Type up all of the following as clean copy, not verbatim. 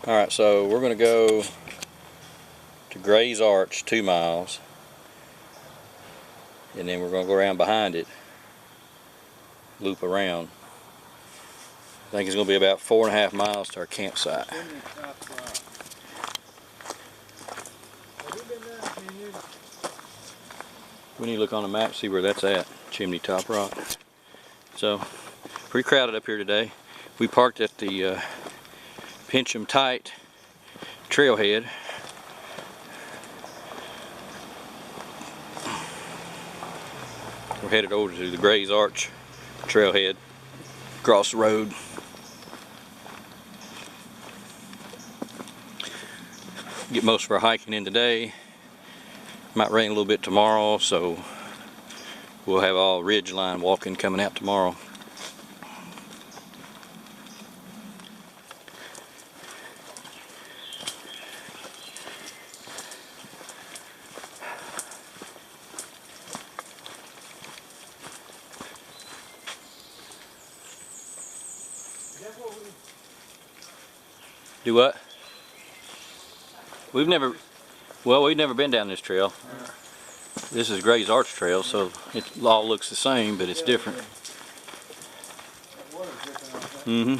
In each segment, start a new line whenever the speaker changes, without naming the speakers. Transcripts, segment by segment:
Alright, so we're going to go to Gray's Arch, 2 miles, and then we're going to go around behind it, loop around. I think it's going to be about 4.5 miles to our campsite. We need to look on the map, see where that's at, Chimney Top Rock. So, pretty crowded up here today. We parked at the Pinch 'em Tight trailhead. We're headed over to the Gray's Arch trailhead, across the road. Get most of our hiking in today. Might rain a little bit tomorrow, so we'll have all ridgeline walking coming out tomorrow. Do what? We've never been down this trail. This is Gray's Arch Trail, so it all looks the same, but it's different. Mm-hmm.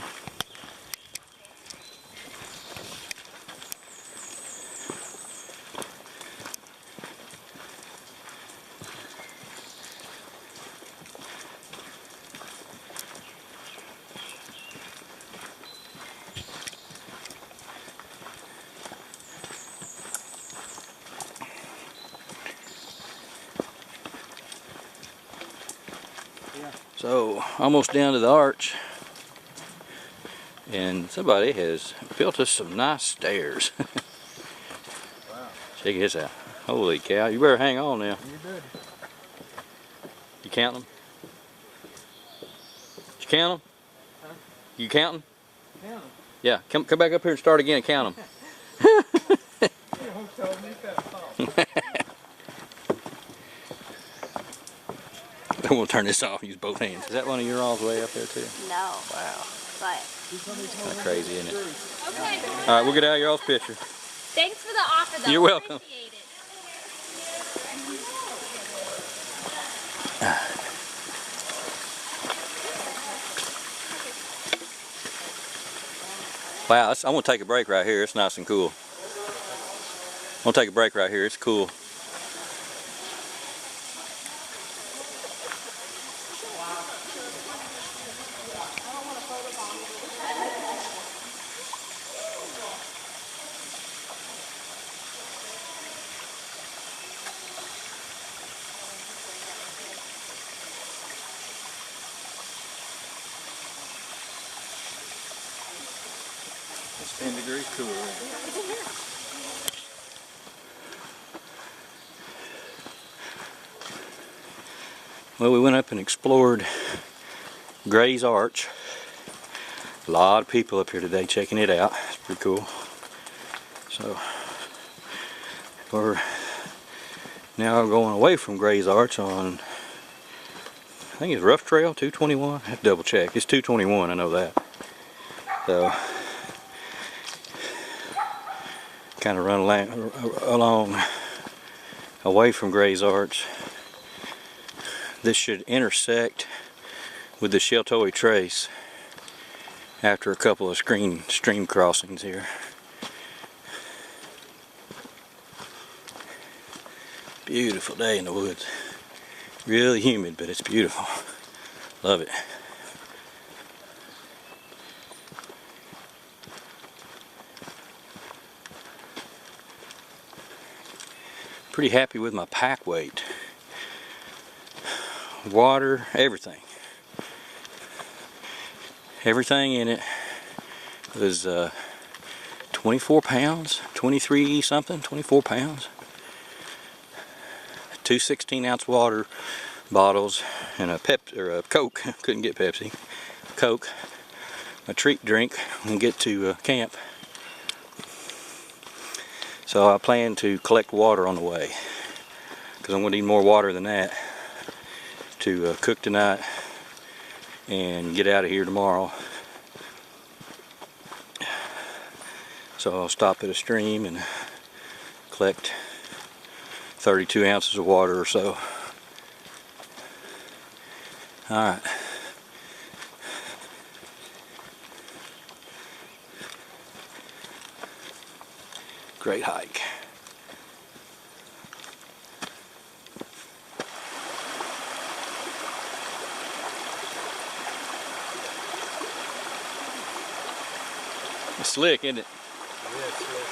So, almost down to the arch, and somebody has built us some nice stairs.
Wow.
Check this out. Holy cow, you better hang on now.
You did.
You count them? Did you count them?
Huh?
You counting?
Count them.
Yeah, come back up here and start again and count them. We'll turn this off, use both hands. Is that one of your alls way up there too?
No.
Wow.
But.
Kind of crazy, isn't it?
Okay.
Alright, we'll get out of your all's picture.
Thanks for the offer though.
You're welcome.
Appreciate it.
Wow, I'm going to take a break right here. It's nice and cool. I'm going to take a break right here. It's cool.
It's 10 degrees cooler.
Well, we went up and explored Gray's Arch. A lot of people up here today checking it out. It's pretty cool. So, we're now going away from Gray's Arch on, I think it's Rough Trail, 221. I have to double check. It's 221, I know that. So, kind of run along away from Gray's Arch. This should intersect with the Sheltoe Trace after a couple of stream crossings here. Beautiful day in the woods. Really humid, but it's beautiful. Love it. Pretty happy with my pack weight. Water, everything. Everything in it was 24 pounds, 23 something, 24 pounds. 2 16-ounce water bottles and a Coke. Couldn't get Pepsi. Coke. A treat drink when we get to camp. So I plan to collect water on the way, because I'm going to need more water than that to cook tonight and get out of here tomorrow. So I'll stop at a stream and collect 32 ounces of water or so. Alright. Great hike. It's slick, isn't it?
Yeah, it's slick.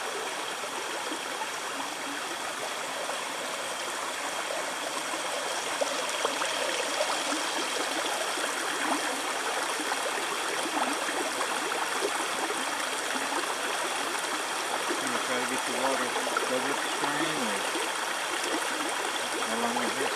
Try to get the water over the stream, or how long is it?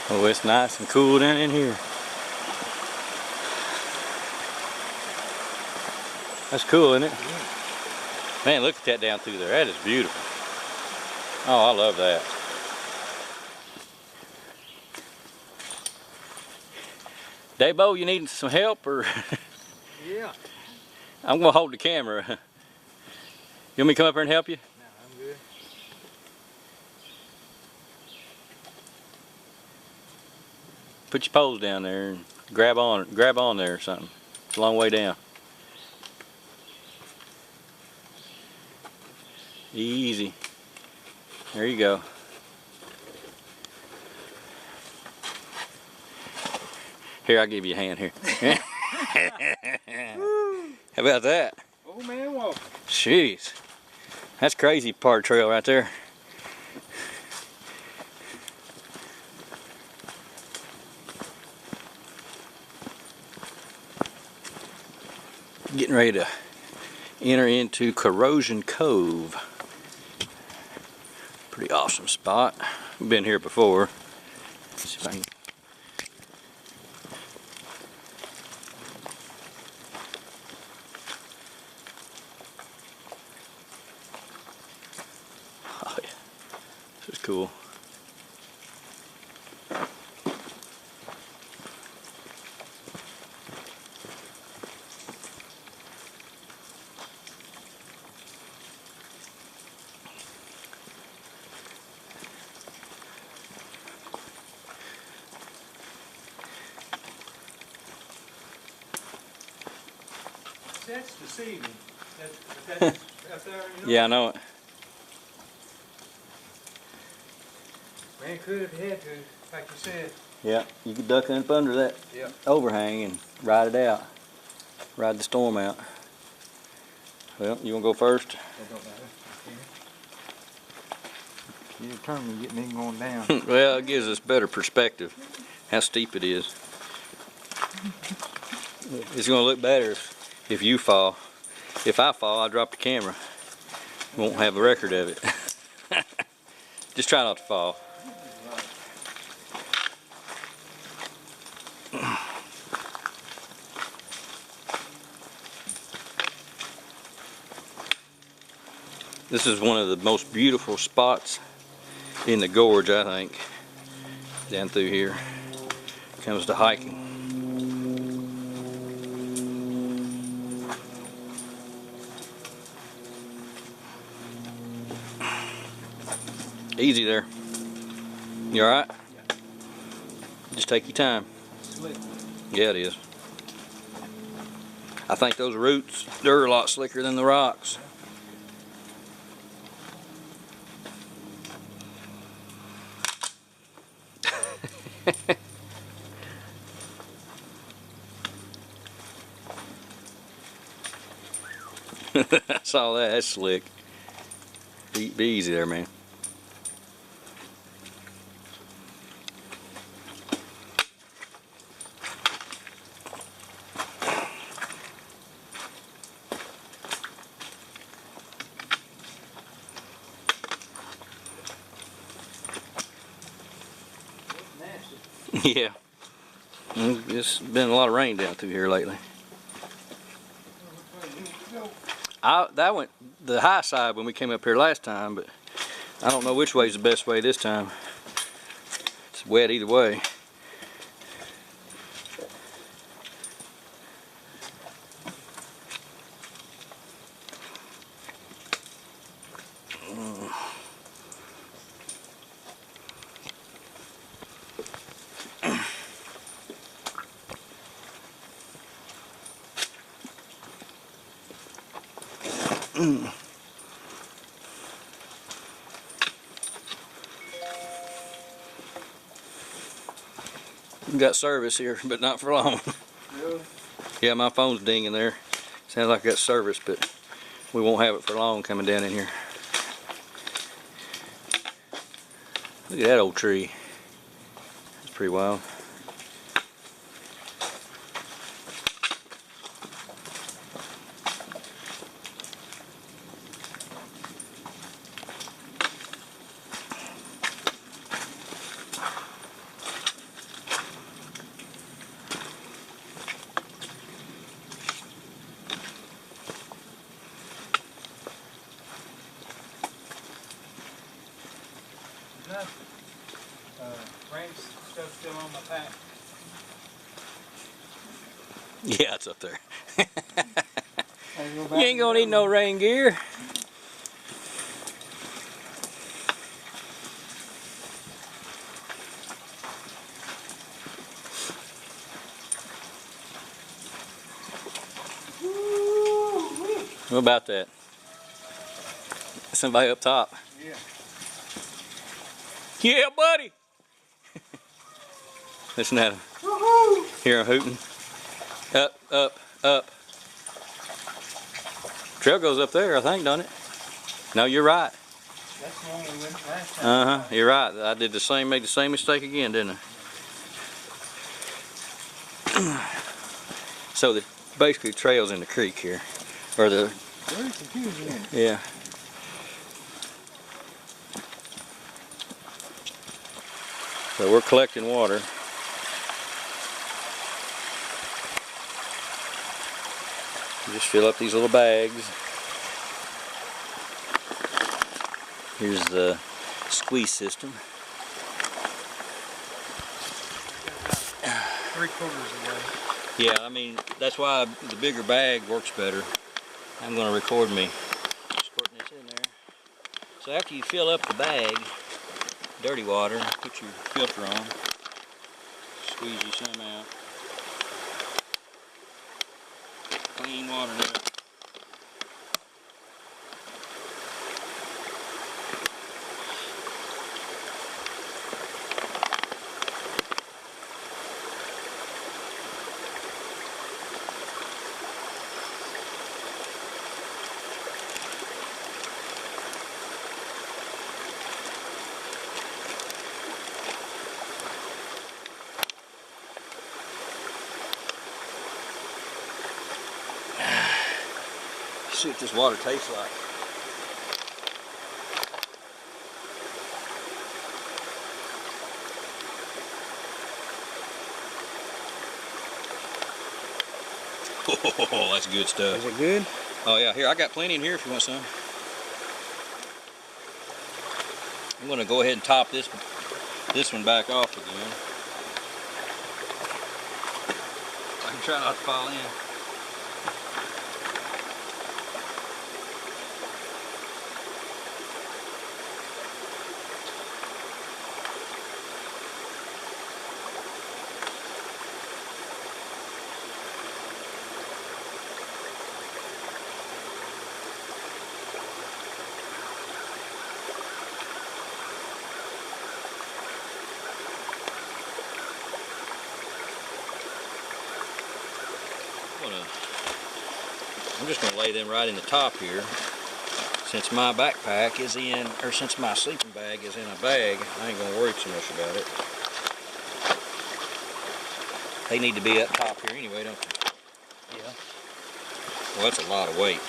Oh, it's nice and cool down in here. That's cool, isn't it? Man, look at that down through there. That is beautiful. Oh, I love that. Dabo, you need some help, or?
Yeah.
I'm gonna hold the camera. You want me to come up here and help you?
No, I'm good.
Put your poles down there and grab on there or something. It's a long way down. Easy. There you go. Here, I'll give you a hand here. How about that?
Oh man, walk.
Jeez. That's crazy part trail right there. Getting ready to enter into Corrosion Cove. Pretty awesome spot. Been here before. Let's see if I can. Oh yeah, this is cool.
That's deceiving. That's up there, you know?
Yeah, I know it.
Man, could have had to, like you said.
Yeah, you could duck up under that
Yeah.
overhang and ride it out. Ride the storm out. Well, you want to go first?
That don't matter. You're determined to get me going down.
Well, it gives us better perspective how steep it is. It's going to look better if you fall. If I fall, I drop the camera. Won't have a record of it. Just try not to fall. This is one of the most beautiful spots in the gorge, I think, down through here. Comes to hiking. Easy there. You all right?
Yeah.
Just take your time.
Slick.
Yeah, it is. I think those roots, they're a lot slicker than the rocks. I saw that. That's slick. Be easy there, man. Yeah. It's been a lot of rain down through here lately. That went the high side when we came up here last time, but I don't know which way is the best way this time. It's wet either way. We got service here, but not for long.
Really?
Yeah, my phone's dinging there. Sounds like I got service, but we won't have it for long coming down in here. Look at that old tree. That's pretty wild.
Rain stuff still on my pack.
Yeah, it's up there. You ain't gonna need no rain gear. What about that? Somebody up top.
Yeah.
Yeah, buddy. Listen to him. Hear him hooting. Up, up, up. Trail goes up there, I think, don't it? No, you're right.
That's the one we went last time.
You're right. I did the same, made the same mistake again, didn't I? So the basically trail's in the creek here, or the
Very confusing.
yeah. So we're collecting water. Just fill up these little bags. Here's the squeeze system.
3/4 away.
Yeah, I mean, that's why the bigger bag works better. I'm going to record me squirting this in there. So after you fill up the bag, dirty water, put your filter on, squeeze you some out. Clean water now. See what this water tastes like. Oh, that's good stuff.
Is it good?
Oh yeah, here, I got plenty in here if you want some. I'm gonna go ahead and top this one back off again. I can try not to fall in. I'm just going to lay them right in the top here. since my backpack is in, or since my sleeping bag is in a bag, I ain't gonna worry too much about it. They need to be up top here anyway, don't they?
Yeah.
Well, that's a lot of weight.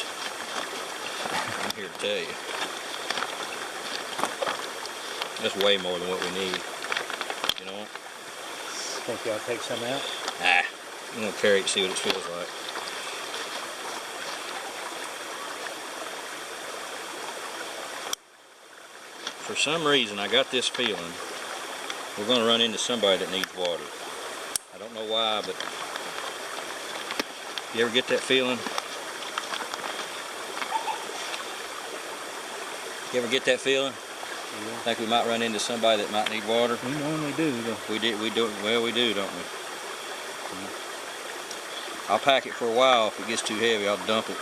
I'm here to tell you. That's way more than what we need. You know what?
Think y'all take some out?
Nah, I'm gonna carry it, see what it feels like. For some reason, I got this feeling we're gonna run into somebody that needs water. I don't know why, but you ever get that feeling? You ever get that feeling?
Yeah.
Think we might run into somebody that might need water?
We normally do, though.
We do, well, we do, don't we? I'll pack it for a while. If it gets too heavy, I'll dump it.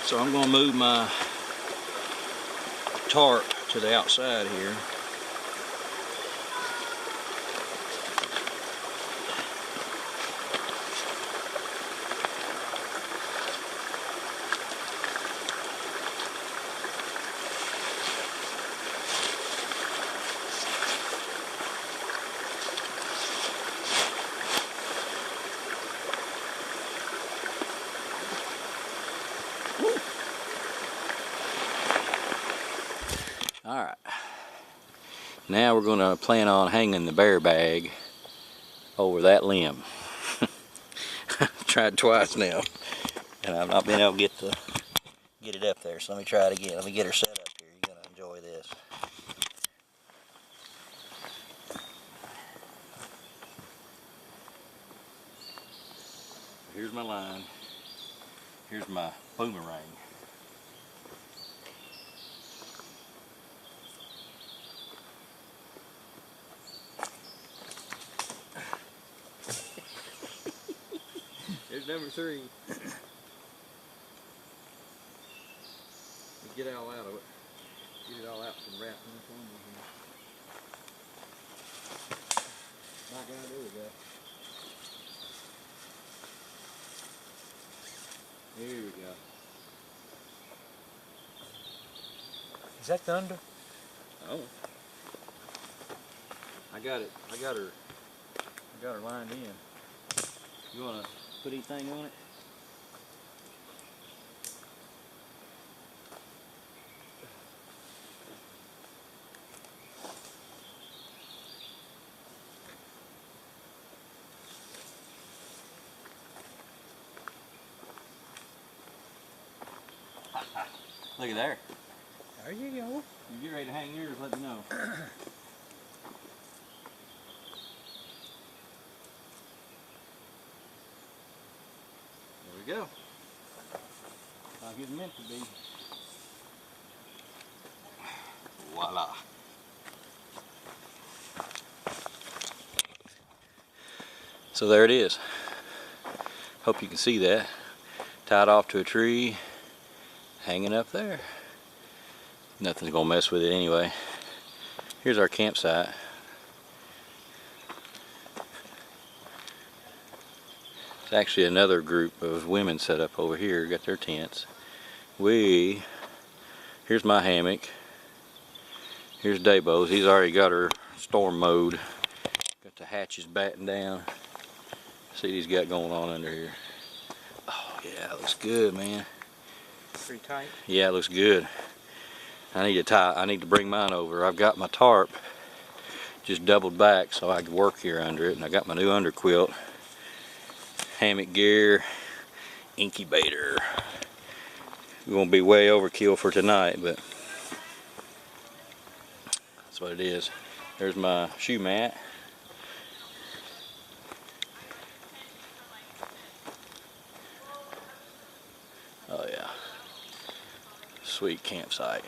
So I'm going to move my tarp to the outside here. Alright, now we're going to plan on hanging the bear bag over that limb. Tried twice now, and I've not been able to get it up there, so let me try it again. Let me get her set up here. You're going to enjoy this. Here's my line. Here's my boomerang. There's number 3. Get it all out of it. Get it all out from wrapping this on here. Not gonna do it, guys. Here we go.
Is that thunder?
Oh. I got her lined in. You wanna put anything on it? Look at there.
There you go.
You get ready to hang yours, let me know. There we go. Like it's meant to be. Voila. So there it is. Hope you can see that. Tied off to a tree, hanging up there. Nothing's gonna mess with it anyway. Here's our campsite. It's actually another group of women set up over here, got their tents. Here's my hammock. Here's Dabo's. He's already got her storm mode. Got the hatches battened down. See what he's got going on under here. Oh yeah, it looks good, man.
Pretty tight.
Yeah, it looks good. I need to bring mine over. I've got my tarp just doubled back so I can work here under it, and I got my new underquilt, hammock gear, incubator. It's gonna be way overkill for tonight, but that's what it is. There's my shoe mat. Oh yeah, sweet campsite.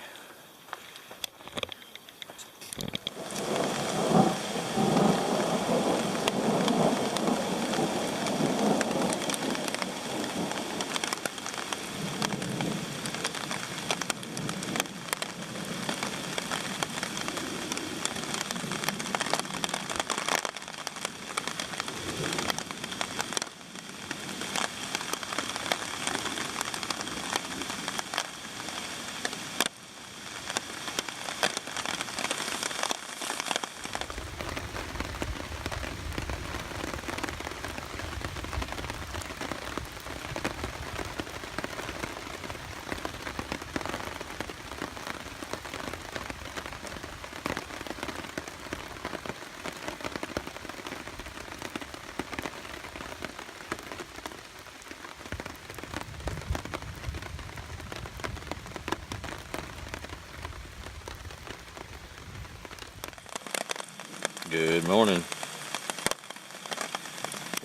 Good morning.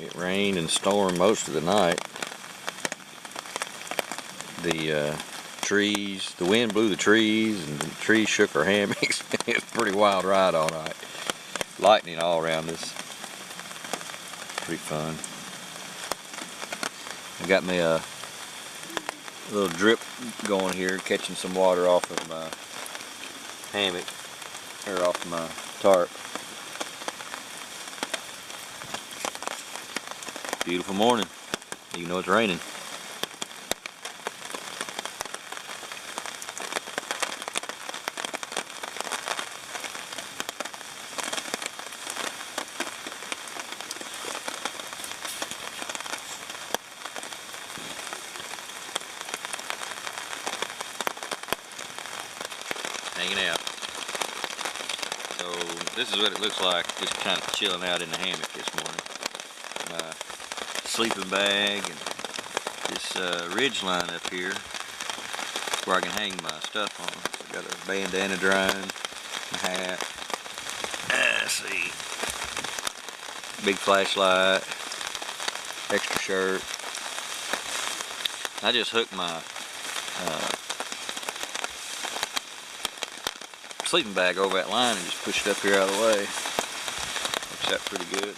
It rained and stormed most of the night. The trees, the wind blew the trees, and the trees shook our hammocks. It was a pretty wild ride all night. Lightning all around us. Pretty fun. I got me a little drip going here, catching some water off of my hammock, or off my tarp. Beautiful morning, even though it's raining. Hanging out. So this is what it looks like, just kind of chilling out in the hammock this morning. My sleeping bag and this ridge line up here where I can hang my stuff on. So I got a bandana drying, my hat. Let's see. Big flashlight, extra shirt. I just hooked my sleeping bag over that line and just push it up here out of the way. Works out pretty good.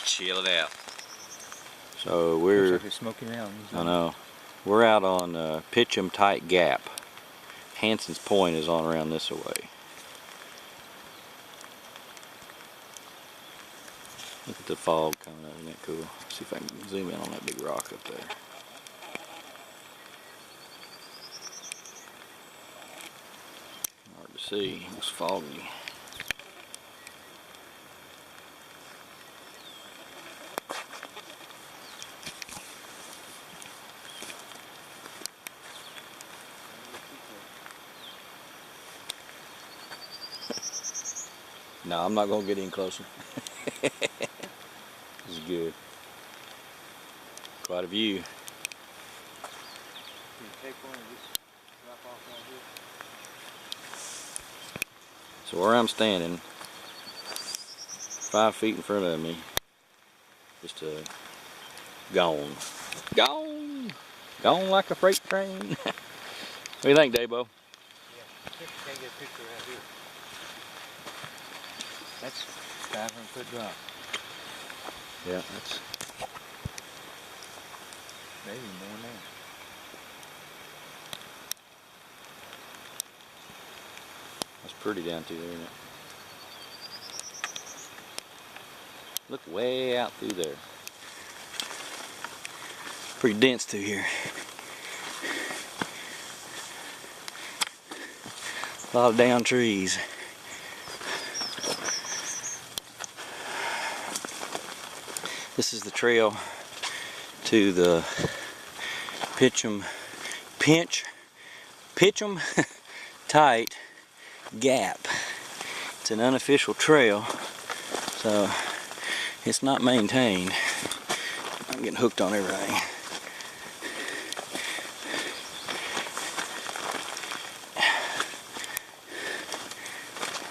Chill it out. So we're,
Looks like it's Smoky Mountains.
I know, we're out on Pitchum Tight Gap. Hanson's Point is on around this way. Look at the fog coming up, isn't that cool? See if I can zoom in on that big rock up there. Hard to see, it's foggy. No, I'm not going to get any closer. This is good. Quite a view.
Can you take one and just drop off right here?
So where I'm standing, 5 feet in front of me, just gone. Gone! Gone like a freight train. What do you think, Dabo?
Yeah, I think you can get a picture right here. That's 500-foot drop.
Yeah, that's
Maybe more than that.
that's pretty down through there, isn't it? Look way out through there. Pretty dense through here. A lot of down trees. This is the trail to the Pitchum Tight Gap. It's an unofficial trail, so it's not maintained. I'm getting hooked on everything.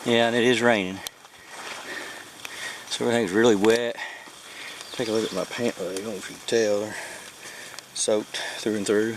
Yeah, and it is raining, so everything's really wet. Take a look at my pant leg. I don't know if you can tell, they're soaked through and through.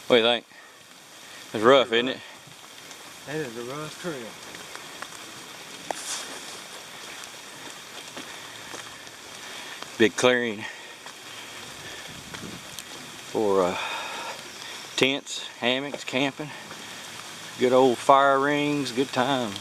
What do you think? It's rough, isn't it?
That is a rough trail.
Big clearing for tents, hammocks, camping. Good old fire rings, good times.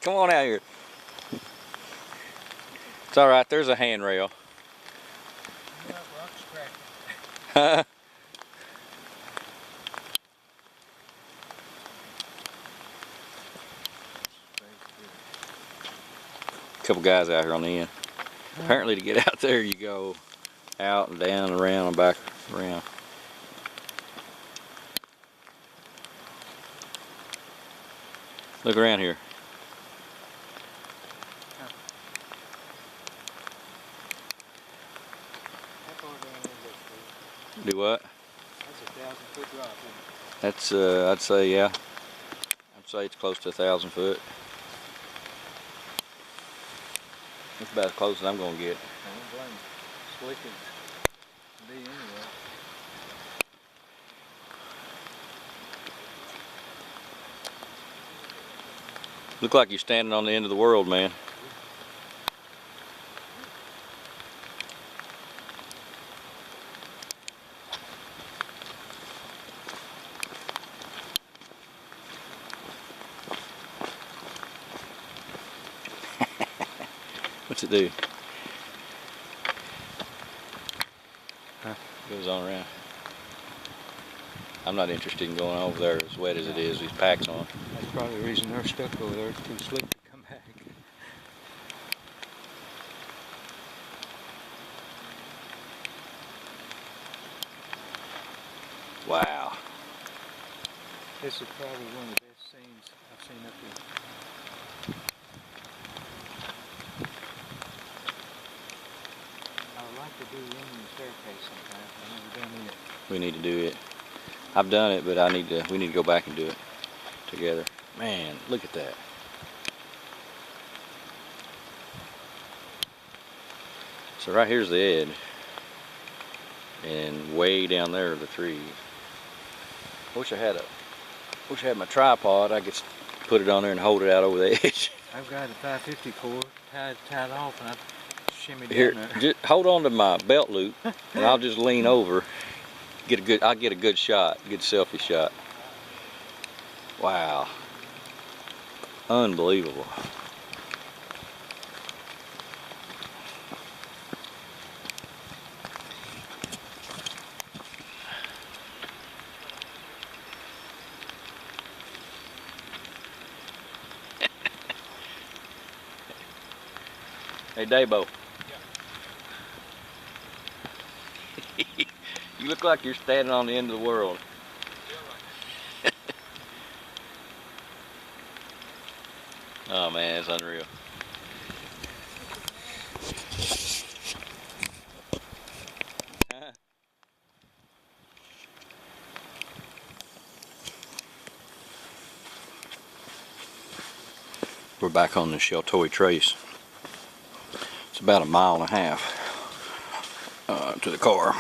Come on out here. It's all right. There's a handrail. A couple guys out here on the end. Apparently, to get out there, you go out and down and around and back around. Look around here. Do what?
That's a 1,000-foot drop, isn't it?
That's I'd say, yeah. I'd say it's close to 1,000 foot. That's about as close as I'm gonna get.
I don't blame you. Slick as be anyway.
Look like you're standing on the end of the world, man. What's it do?
Huh?
Goes on around. I'm not interested in going over there as wet as it is. These packs on.
That's probably the reason they're stuck over there. It's too slick to come back.
Wow.
This is probably one of the best scenes I've seen up here. I would like to do the Indian staircase sometime. I've never done it.
We need to do it. I've done it, but we need to go back and do it together. Man, look at that. So right here's the edge. And way down there are the trees. Wish I had my tripod. I could put it on there and hold it out over the edge.
I've got a 550 cord tied off, and I've shimmied
Here,
down there.
just hold on to my belt loop, and I'll just lean over. I'll get a good shot, good selfie shot. Wow. Unbelievable. Hey, Dabo. Yeah. You look like you're standing on the end of the world. Oh man, it's unreal. We're back on the Sheltoy Trace. It's about 1.5 miles to the car.